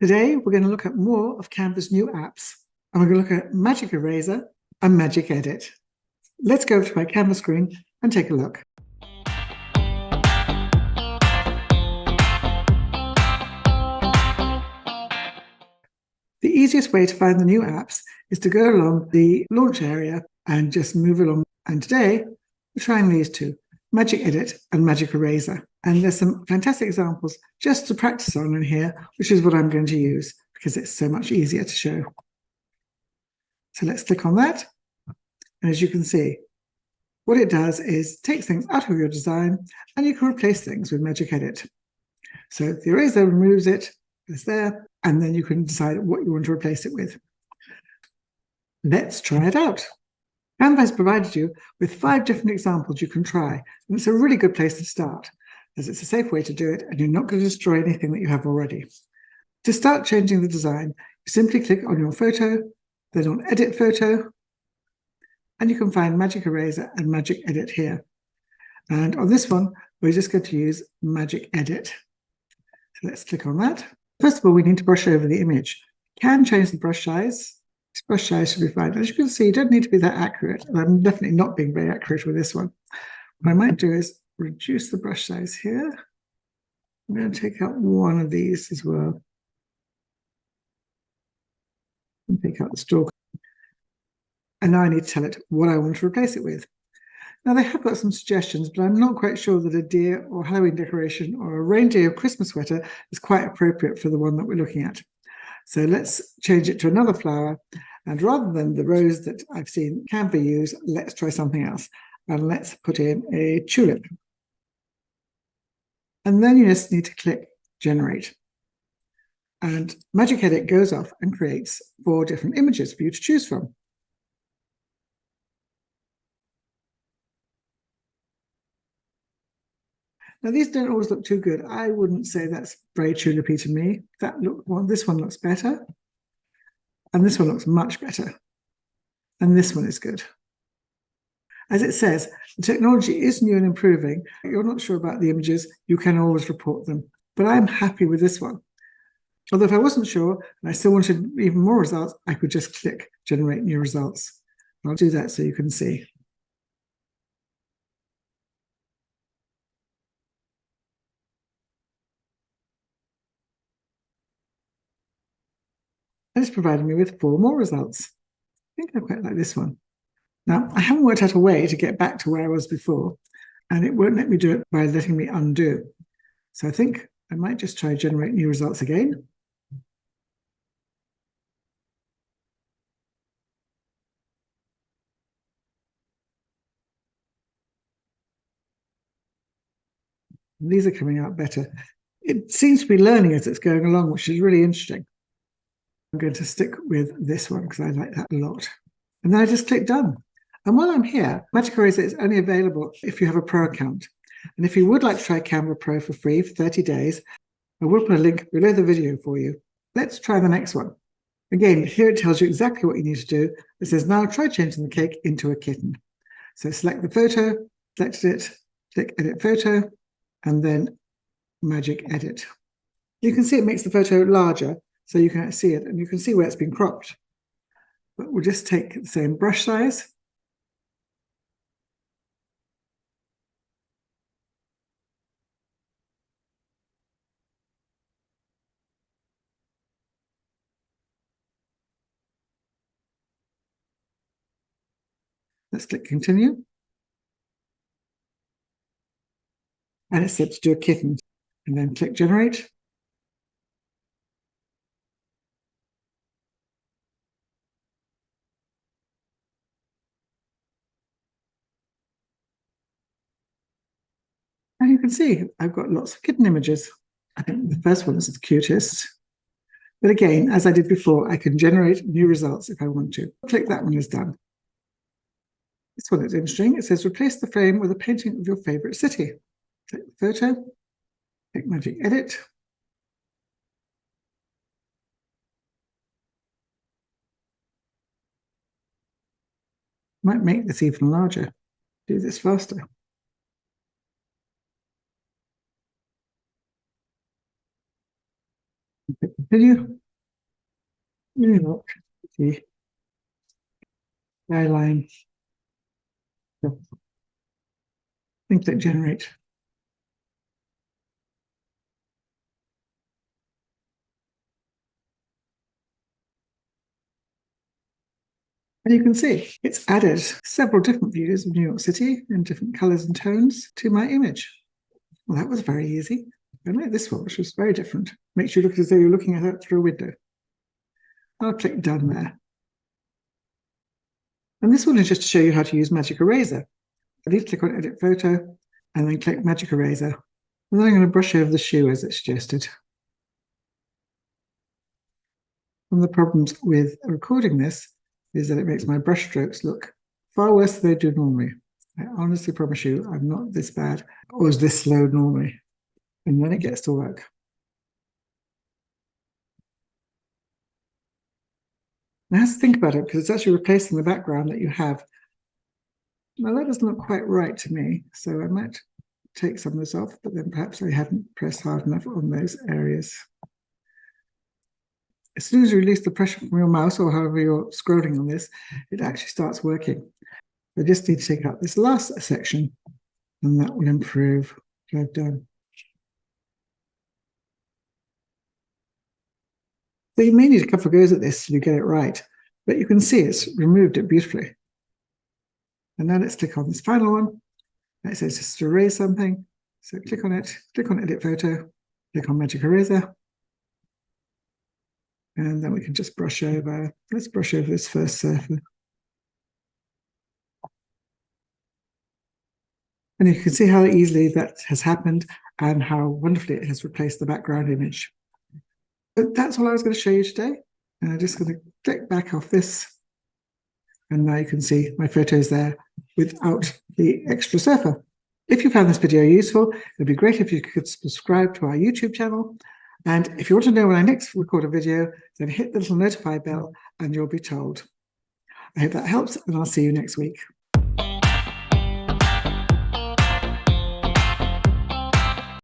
Today, we're going to look at more of Canva's new apps, and we're going to look at Magic Eraser and Magic Edit. Let's go to my Canva screen and take a look. The easiest way to find the new apps is to go along the launch area and just move along. And today, we're trying these two, Magic Edit and Magic Eraser. And there's some fantastic examples just to practice on in here, which is what I'm going to use because it's so much easier to show. So let's click on that. And as you can see, what it does is takes things out of your design and you can replace things with Magic Edit. So the eraser removes it, it's there, and then you can decide what you want to replace it with. Let's try it out. Canva has provided you with 5 different examples you can try, and it's a really good place to start, as it's a safe way to do it and you're not going to destroy anything that you have already. To start changing the design, you simply click on your photo, then on Edit Photo, and you can find Magic Eraser and Magic Edit here. And on this one, we're just going to use Magic Edit. So let's click on that. First of all, we need to brush over the image. You can change the brush size. This brush size should be fine. As you can see, you don't need to be that accurate. And I'm definitely not being very accurate with this one. What I might do is reduce the brush size here. I'm going to take out one of these as well. And take out the stalk. And now I need to tell it what I want to replace it with. Now they have got some suggestions, but I'm not quite sure that a deer or Halloween decoration or a reindeer Christmas sweater is quite appropriate for the one that we're looking at. So let's change it to another flower. And rather than the rose that I've seen Canva use, let's try something else. And let's put in a tulip. And then you just need to click Generate. And Magic Edit goes off and creates 4 different images for you to choose from. Now, these don't always look too good. I wouldn't say that's very tulipy to me. This one looks better. And this one looks much better. And this one is good. As it says, the technology is new and improving. If you're not sure about the images, you can always report them. But I'm happy with this one. Although if I wasn't sure and I still wanted even more results, I could just click Generate New Results. I'll do that so you can see. And it's provided me with 4 more results. I think I quite like this one. Now, I haven't worked out a way to get back to where I was before, and it won't let me do it by letting me undo. So I think I might just try Generate New Results again. And these are coming out better. It seems to be learning as it's going along, which is really interesting. I'm going to stick with this one because I like that a lot. And then I just click Done. And while I'm here, Magic Eraser is only available if you have a Pro account. And if you would like to try Canva Pro for free for 30 days, I will put a link below the video for you. Let's try the next one. Again, here it tells you exactly what you need to do. It says, now try changing the cake into a kitten. So select the photo, select it, click Edit Photo, and then Magic Edit. You can see it makes the photo larger, so you can see it, and you can see where it's been cropped. But we'll just take the same brush size. Let's click Continue. And it's set to do a kitten. And then click Generate. And you can see I've got lots of kitten images. I think the first one is the cutest. But again, as I did before, I can generate new results if I want to. Click that one is done. This one is interesting. It says replace the frame with a painting of your favorite city. Click the photo, click Magic Edit. Might make this even larger. Do this faster. Click continue. Look, the guideline. And click generate. And you can see it's added several different views of New York City in different colors and tones to my image. Well, that was very easy. I like this one, which was very different. Makes you look as though you're looking at it through a window. I'll click done there. And this one is just to show you how to use Magic Eraser. I need to click on edit photo and then click Magic Eraser. And then I'm going to brush over the shoe as it's suggested. One of the problems with recording this is that it makes my brush strokes look far worse than they do normally. I honestly promise you I'm not this bad or is this slow normally. And then it gets to work. Now, I have to think about it because it's actually replacing the background that you have. Now, that doesn't look quite right to me, so I might take some of this off, but then perhaps I haven't pressed hard enough on those areas. As soon as you release the pressure from your mouse or however you're scrolling on this, it actually starts working. I just need to take out this last section, and that will improve what I've done. So you may need a couple of goes at this till you get it right, but you can see it's removed it beautifully. And now let's click on this final one. It says just to erase something. So click on it, click on edit photo, click on Magic Eraser. And then we can just brush over. Let's brush over this first surface. And you can see how easily that has happened and how wonderfully it has replaced the background image. But that's all I was going to show you today. And I'm just going to click back off this. And now you can see my photos there without the extra surfer. If you found this video useful, it'd be great if you could subscribe to our YouTube channel. And if you want to know when I next record a video, then hit the little notify bell and you'll be told. I hope that helps, and I'll see you next week.